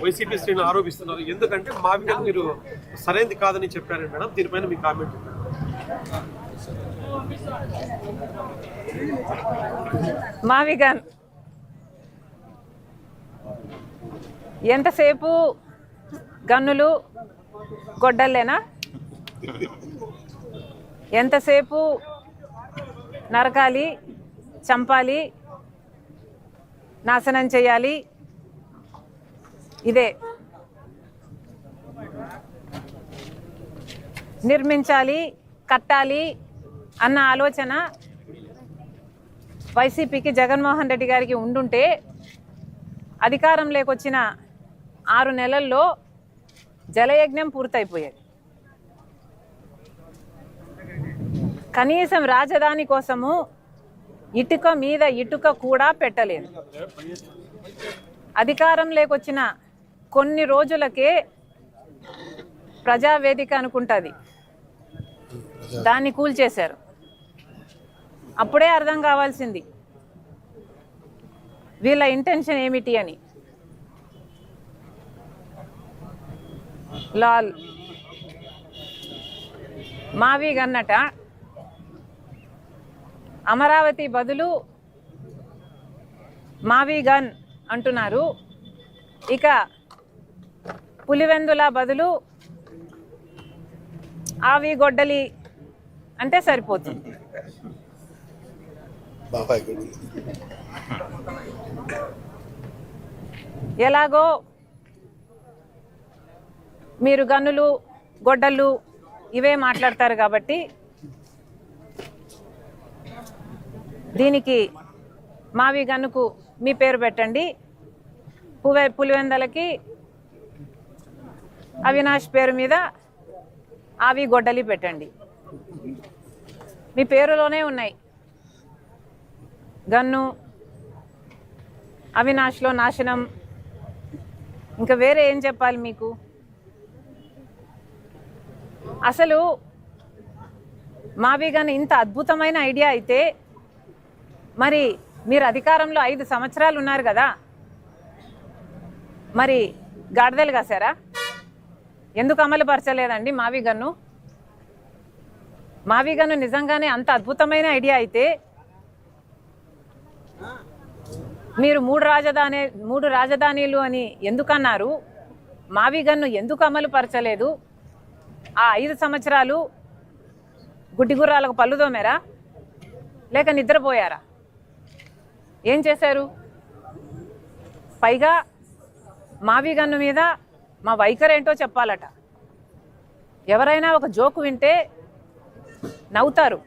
YCP శ్రేణులు ఆరోపిస్తున్నారు. ఎందుకంటే మావి గన్ మీరు సరైనది కాదని చెప్పారు మేడం, దీనిపైన మీ కామెంట్. మావి గన్ ఎంతసేపు గన్నులు గొడ్డల్లేనా? ఎంతసేపు నరకాలి, చంపాలి, నాశనం చేయాలి, ఇదే. నిర్మించాలి, కట్టాలి అన్న ఆలోచన వైసీపీకి, జగన్మోహన్ రెడ్డి గారికి ఉండుంటే అధికారంలోకి వచ్చిన 6 నెలల్లో జలయజ్ఞం పూర్తయిపోయేది. కనీసం రాజధాని కోసము ఇటుక మీద ఇటుక కూడా పెట్టలేదు. అధికారంలోకి వచ్చిన కొన్ని రోజులకే ప్రజావేదిక అనుకుంటుంది, దాన్ని కూల్చేశారు. అప్పుడే అర్థం కావాల్సింది వీళ్ళ ఇంటెన్షన్ ఏమిటి అని. లాల్ మావి గన్నట అమరావతి బదులు మావి గన్ అంటున్నారు. ఇక పులివెందుల బదులు ఆవి గొడ్డలి అంటే సరిపోతుంది. ఎలాగో మీరు గన్నులు, గొడ్డళ్ళు ఇవే మాట్లాడతారు కాబట్టి దీనికి మావి గన్నుకు మీ పేరు పెట్టండి, పులివెందలకి అవినాష్ పేరు మీద ఆవి గొడ్డలి పెట్టండి. మీ పేరులోనే ఉన్నాయి గన్ను, అవినాష్లో నాశనం, ఇంకా వేరే ఏం చెప్పాలి మీకు? అసలు మావి గన్ ఇంత అద్భుతమైన ఐడియా అయితే మరి మీరు అధికారంలో 5 సంవత్సరాలు ఉన్నారు కదా, మరి గాడిదలు కాసారా? ఎందుకు అమలు పరచలేదండి మావి గన్ను? మావి గన్ను నిజంగానే అంత అద్భుతమైన ఐడియా అయితే మీరు 3 రాజధానీలు అని ఎందుకన్నారు? మావి గన్ను ఎందుకు అమలు పరచలేదు? ఆ 5 సంవత్సరాలు గుడ్డిగుర్రాలకు పళ్ళు దోమారా లేక నిద్రపోయారా? ఏం చేశారు? పైగా మావి గన్ను మీద మా వైఖరి ఏంటో చెప్పాలట. ఎవరైనా ఒక జోకు వింటే నవ్వుతారు,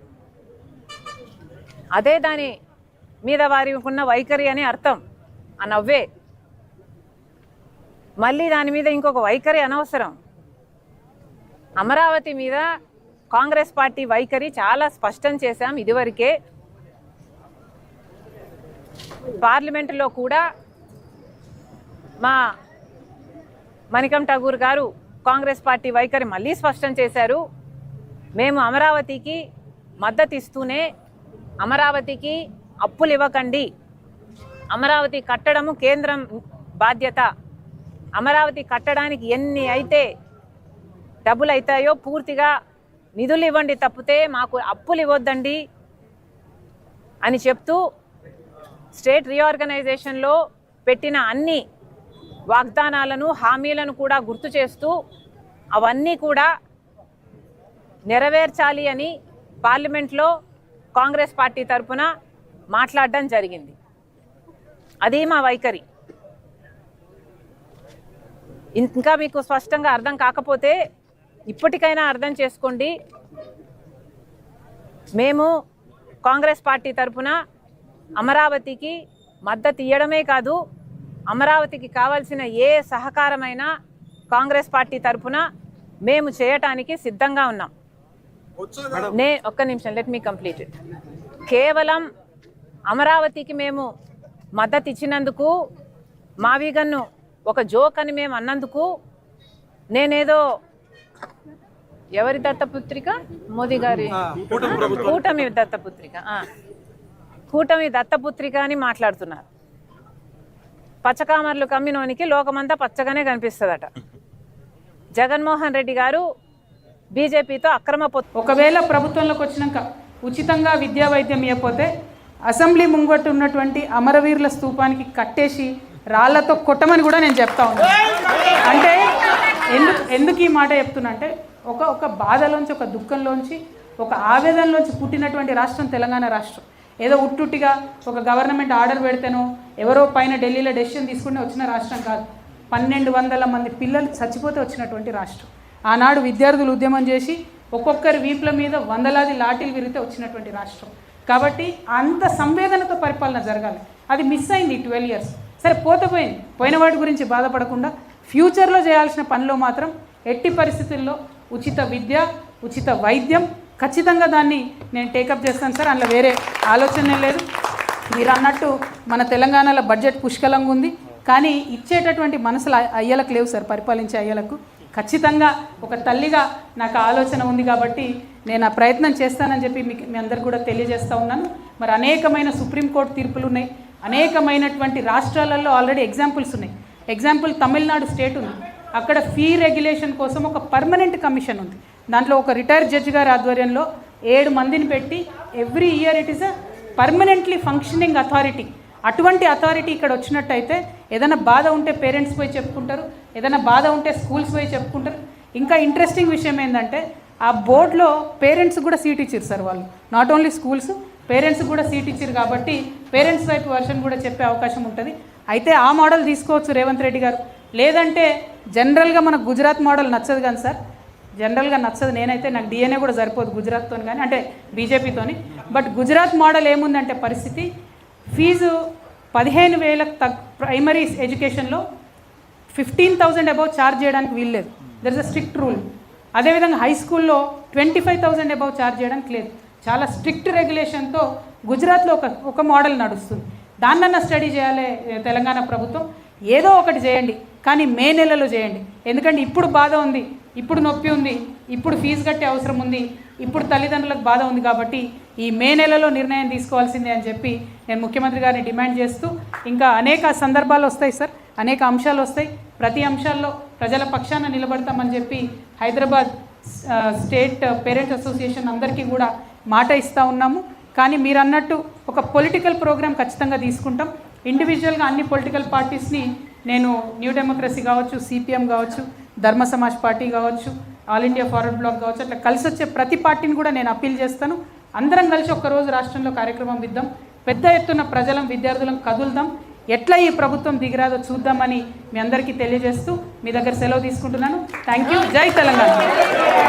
అదే దాని మీద వారికి ఉన్న వైఖరి అని అర్థం. ఆ నవ్వే. మళ్ళీ దాని మీద ఇంకొక వైఖరి అనవసరం. అమరావతి మీద కాంగ్రెస్ పార్టీ వైఖరి చాలా స్పష్టం చేశాం ఇదివరకే. పార్లమెంటులో కూడా మా మణికం ఠాగూర్ గారు కాంగ్రెస్ పార్టీ వైఖరి మళ్ళీ స్పష్టం చేశారు. మేము అమరావతికి మద్దతు ఇస్తూనే అమరావతికి అప్పులు ఇవ్వకండి, అమరావతి కట్టడము కేంద్రం బాధ్యత, అమరావతి కట్టడానికి ఎన్ని అయితే డబ్బులు అవుతాయో పూర్తిగా నిధులు ఇవ్వండి తప్పితే మాకు అప్పులు ఇవ్వద్దండి అని చెప్తూ స్టేట్ రీఆర్గనైజేషన్లో పెట్టిన అన్ని వాగ్దానాలను, హామీలను కూడా గుర్తు చేస్తూ అవన్నీ కూడా నెరవేర్చాలి అని పార్లమెంట్లో కాంగ్రెస్ పార్టీ తరఫున మాట్లాడడం జరిగింది. అది మా వైఖరి. ఇంకా మీకు స్పష్టంగా అర్థం కాకపోతే ఇప్పటికైనా అర్థం చేసుకోండి. మేము కాంగ్రెస్ పార్టీ తరఫున అమరావతికి మద్దతు ఇవ్వడమే కాదు, అమరావతికి కావాల్సిన ఏ సహకారమైనా కాంగ్రెస్ పార్టీ తరఫున మేము చేయటానికి సిద్ధంగా ఉన్నాం. ఒక్క నిమిషం, లెట్ మీ కంప్లీట్ ఇట్. కేవలం అమరావతికి మేము మద్దతు ఇచ్చినందుకు, మావి గన్ను ఒక జోక్ అని మేము అన్నందుకు నేనేదో ఎవరి దత్తపుత్రిక, మోదీ గారి కూటమి దత్తపుత్రిక, కూటమి దత్తపుత్రిక అని మాట్లాడుతున్నారు. పచ్చకామర్లు కమ్మినోనికి లోకమంతా పచ్చగానే కనిపిస్తుందట. జగన్మోహన్ రెడ్డి గారు బీజేపీతో అక్రమ పొత్తు. ఒకవేళ ప్రభుత్వంలోకి వచ్చినాక ఉచితంగా విద్యా వైద్యం ఇవ్వకపోతే అసెంబ్లీ ముంగట్టు ఉన్నటువంటి అమరవీరుల స్తూపానికి కట్టేసి రాళ్లతో కొట్టమని కూడా నేను చెప్తా ఉన్నాను. అంటే ఎందుకు ఈ మాట చెప్తున్నా అంటే ఒక బాధలోంచి, ఒక దుఃఖంలోంచి, ఒక ఆవేదనలోంచి పుట్టినటువంటి రాష్ట్రం తెలంగాణ రాష్ట్రం. ఏదో ఉట్టుట్టిగా ఒక గవర్నమెంట్ ఆర్డర్ పెడితేనో ఎవరో పైన ఢిల్లీలో డెసిషన్ తీసుకుని వచ్చిన రాష్ట్రం కాదు. 1200 మంది పిల్లలు చచ్చిపోతే వచ్చినటువంటి రాష్ట్రం. ఆనాడు విద్యార్థులు ఉద్యమం చేసి ఒక్కొక్కరి వీపుల మీద వందలాది లాఠీలు విరిగితే వచ్చినటువంటి రాష్ట్రం. కాబట్టి అంత సంవేదనతో పరిపాలన జరగాలి. అది మిస్ అయింది 12 years. సరే పోయింది. పోయిన వాటి గురించి బాధపడకుండా ఫ్యూచర్లో చేయాల్సిన పనిలో మాత్రం ఎట్టి పరిస్థితుల్లో ఉచిత విద్య, ఉచిత వైద్యం ఖచ్చితంగా దాన్ని నేను టేకప్ చేస్తాను సార్. అందులో వేరే ఆలోచనే లేదు. మీరు అన్నట్టు మన తెలంగాణలో బడ్జెట్ పుష్కలంగా ఉంది, కానీ ఇచ్చేటటువంటి మనసులు అయ్యలకు లేవు సార్. పరిపాలించే అయ్యలకు ఖచ్చితంగా ఒక తల్లిగా నాకు ఆలోచన ఉంది కాబట్టి నేను ఆ ప్రయత్నం చేస్తానని చెప్పి మీ అందరికి కూడా తెలియజేస్తూ ఉన్నాను. మరి అనేకమైన సుప్రీంకోర్టు తీర్పులు ఉన్నాయి, అనేకమైనటువంటి రాష్ట్రాలలో ఆల్రెడీ ఎగ్జాంపుల్స్ ఉన్నాయి. ఎగ్జాంపుల్ తమిళనాడు స్టేట్ ఉంది, అక్కడ ఫీ రెగ్యులేషన్ కోసం ఒక పర్మనెంట్ కమిషన్ ఉంది. దాంట్లో ఒక రిటైర్డ్ జడ్జి గారి ఆధ్వర్యంలో 7 మందిని పెట్టి every year it is a permanently functioning authority. అటువంటి అథారిటీ ఇక్కడ వచ్చినట్టయితే ఏదైనా బాధ ఉంటే పేరెంట్స్ పోయి చెప్పుకుంటారు, ఏదైనా బాధ ఉంటే స్కూల్స్ పోయి చెప్పుకుంటారు. ఇంకా ఇంట్రెస్టింగ్ విషయం ఏంటంటే ఆ బోర్డులో పేరెంట్స్ కూడా సీట్ ఇచ్చారు సార్. వాళ్ళు నాట్ ఓన్లీ స్కూల్స్, పేరెంట్స్ కూడా సీట్ ఇచ్చారు కాబట్టి పేరెంట్స్ వైపు వర్షన్ కూడా చెప్పే అవకాశం ఉంటుంది. అయితే ఆ మోడల్ తీసుకోవచ్చు రేవంత్ రెడ్డి గారు. లేదంటే జనరల్గా మనకు గుజరాత్ మోడల్ నచ్చదు కానీ సార్, జనరల్గా నచ్చదు. నేనైతే నాకు డిఎన్ఏ కూడా సరిపోదు గుజరాత్తో కానీ, అంటే బీజేపీతోని. బట్ గుజరాత్ మోడల్ ఏముందంటే పరిస్థితి, ఫీజు 15,000 ప్రైమరీ ఎడ్యుకేషన్లో 15,000 అబౌవ్ ఛార్జ్ చేయడానికి వీల్లేదు. There is a strict rule. అదేవిధంగా హై స్కూల్లో 25,000 అబౌవ్ ఛార్జ్ చేయడానికి లేదు. చాలా స్ట్రిక్ట్ రెగ్యులేషన్తో గుజరాత్లో ఒక మోడల్ నడుస్తుంది. దాన్నన్నా స్టడీ చేయాలి తెలంగాణ ప్రభుత్వం. ఏదో ఒకటి చేయండి, కానీ మే నెలలో చేయండి. ఎందుకంటే ఇప్పుడు బాధ ఉంది, ఇప్పుడు నొప్పి ఉంది, ఇప్పుడు ఫీజు కట్టే అవసరం ఉంది, ఇప్పుడు తల్లిదండ్రులకు బాధ ఉంది. కాబట్టి ఈ మే నెలలో నిర్ణయం తీసుకోవాల్సిందే అని చెప్పి నేను ముఖ్యమంత్రి గారిని డిమాండ్ చేస్తూ, ఇంకా అనేక సందర్భాలు వస్తాయి సార్, అనేక అంశాలు వస్తాయి. ప్రతి అంశాల్లో ప్రజల పక్షాన నిలబడతామని చెప్పి హైదరాబాద్ స్టేట్ పేరెంట్స్ అసోసియేషన్ అందరికీ కూడా మాట ఇస్తూ ఉన్నాము. కానీ మీరు అన్నట్టు ఒక పొలిటికల్ ప్రోగ్రామ్ ఖచ్చితంగా తీసుకుంటాం. ఇండివిజువల్గా అన్ని పొలిటికల్ పార్టీస్ని నేను న్యూ డెమోక్రసీ కావచ్చు, సిపిఎం కావచ్చు, ధర్మ సమాజ్ పార్టీ కావచ్చు, ఆల్ ఇండియా ఫార్వర్డ్ బ్లాక్ కావచ్చు, అట్లా కలిసి వచ్చే ప్రతి పార్టీని కూడా నేను అప్పీల్ చేస్తాను. అందరం కలిసి ఒక్కరోజు రాష్ట్రంలో కార్యక్రమం ఇద్దాం, పెద్ద ఎత్తున ప్రజలం విద్యార్థులం కదులుదాం, ఎట్లా ఈ ప్రభుత్వం దిగిరాదో చూద్దామని మీ అందరికీ తెలియజేస్తూ మీ దగ్గర సెలవు తీసుకుంటున్నాను. Thank you. జై తెలంగాణ.